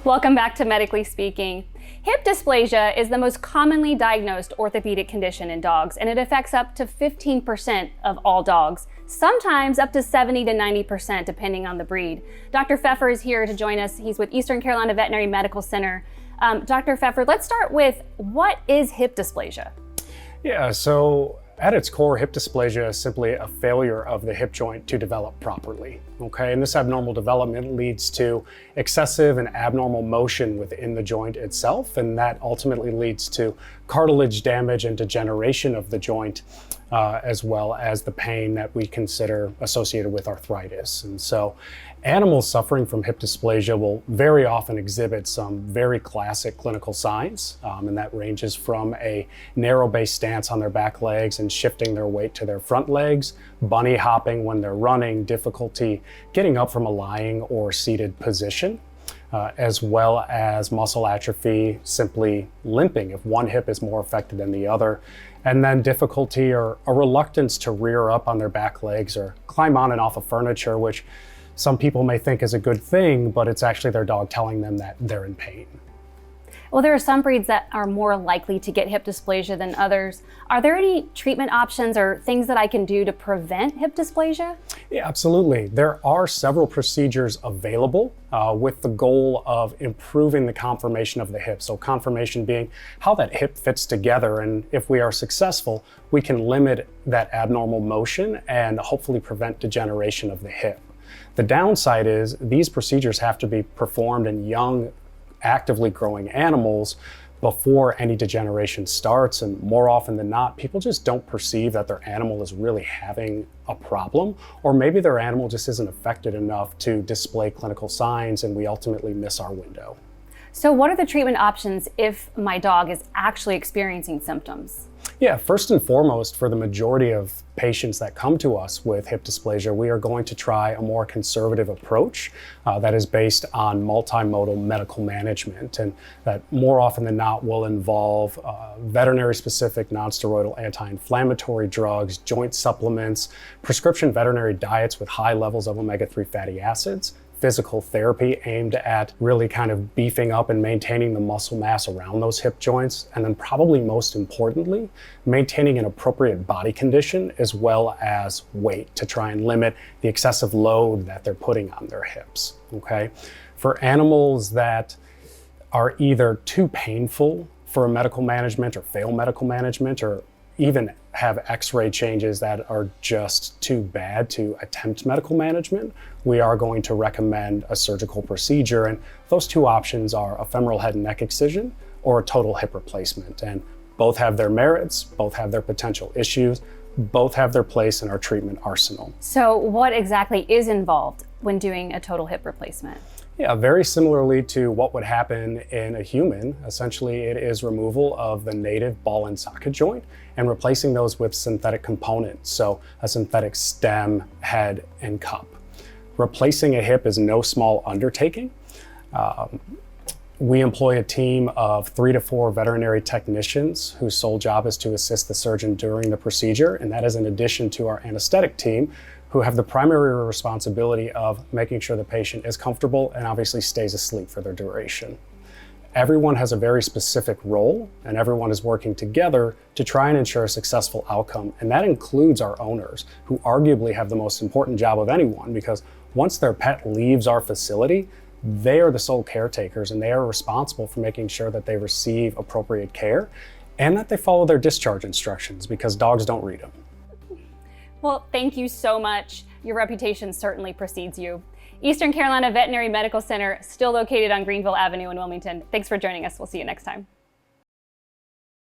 Welcome back to Medically Speaking. Hip dysplasia is the most commonly diagnosed orthopedic condition in dogs, and it affects up to 15% of all dogs, sometimes up to 70 to 90% depending on the breed. Dr. Pfeffer is here to join us. He's with Eastern Carolina Veterinary Medical Center. Dr. Pfeffer, let's start with, what is hip dysplasia? Yeah, so at its core, hip dysplasia is simply a failure of the hip joint to develop properly, okay? And this abnormal development leads to excessive and abnormal motion within the joint itself, and that ultimately leads to cartilage damage and degeneration of the joint, as well as the pain that we consider associated with arthritis. And so animals suffering from hip dysplasia will very often exhibit some very classic clinical signs, and that ranges from a narrow-based stance on their back legs and shifting their weight to their front legs, bunny hopping when they're running, difficulty getting up from a lying or seated position, as well as muscle atrophy, simply limping if one hip is more affected than the other, and then difficulty or a reluctance to rear up on their back legs or climb on and off of furniture, which some people may think is a good thing, but it's actually their dog telling them that they're in pain. Well, there are some breeds that are more likely to get hip dysplasia than others. Are there any treatment options or things that I can do to prevent hip dysplasia? Yeah, absolutely. There are several procedures available with the goal of improving the conformation of the hip. So conformation being how that hip fits together. And if we are successful, we can limit that abnormal motion and hopefully prevent degeneration of the hip. The downside is these procedures have to be performed in young, actively growing animals before any degeneration starts, and more often than not, people just don't perceive that their animal is really having a problem, or maybe their animal just isn't affected enough to display clinical signs, and we ultimately miss our window. So what are the treatment options if my dog is actually experiencing symptoms? Yeah, first and foremost, for the majority of patients that come to us with hip dysplasia, we are going to try a more conservative approach that is based on multimodal medical management, and that more often than not will involve veterinary-specific nonsteroidal anti-inflammatory drugs, joint supplements, prescription veterinary diets with high levels of omega-3 fatty acids, physical therapy aimed at really kind of beefing up and maintaining the muscle mass around those hip joints, and then probably most importantly, maintaining an appropriate body condition as well as weight to try and limit the excessive load that they're putting on their hips, okay? For animals that are either too painful for medical management or fail medical management, or even have x-ray changes that are just too bad to attempt medical management, we are going to recommend a surgical procedure. And those two options are a femoral head and neck excision or a total hip replacement. And both have their merits, both have their potential issues, both have their place in our treatment arsenal. So what exactly is involved when doing a total hip replacement? Yeah, very similarly to what would happen in a human. Essentially, it is removal of the native ball and socket joint and replacing those with synthetic components, so a synthetic stem, head, and cup. Replacing a hip is no small undertaking. We employ a team of 3 to 4 veterinary technicians whose sole job is to assist the surgeon during the procedure, and that is in addition to our anesthetic team, who have the primary responsibility of making sure the patient is comfortable and obviously stays asleep for their duration. Everyone has a very specific role, and everyone is working together to try and ensure a successful outcome, and that includes our owners, who arguably have the most important job of anyone, because once their pet leaves our facility, they are the sole caretakers, and they are responsible for making sure that they receive appropriate care and that they follow their discharge instructions, because dogs don't read them. Well, thank you so much. Your reputation certainly precedes you. Eastern Carolina Veterinary Medical Center, still located on Greenville Avenue in Wilmington. Thanks for joining us. We'll see you next time.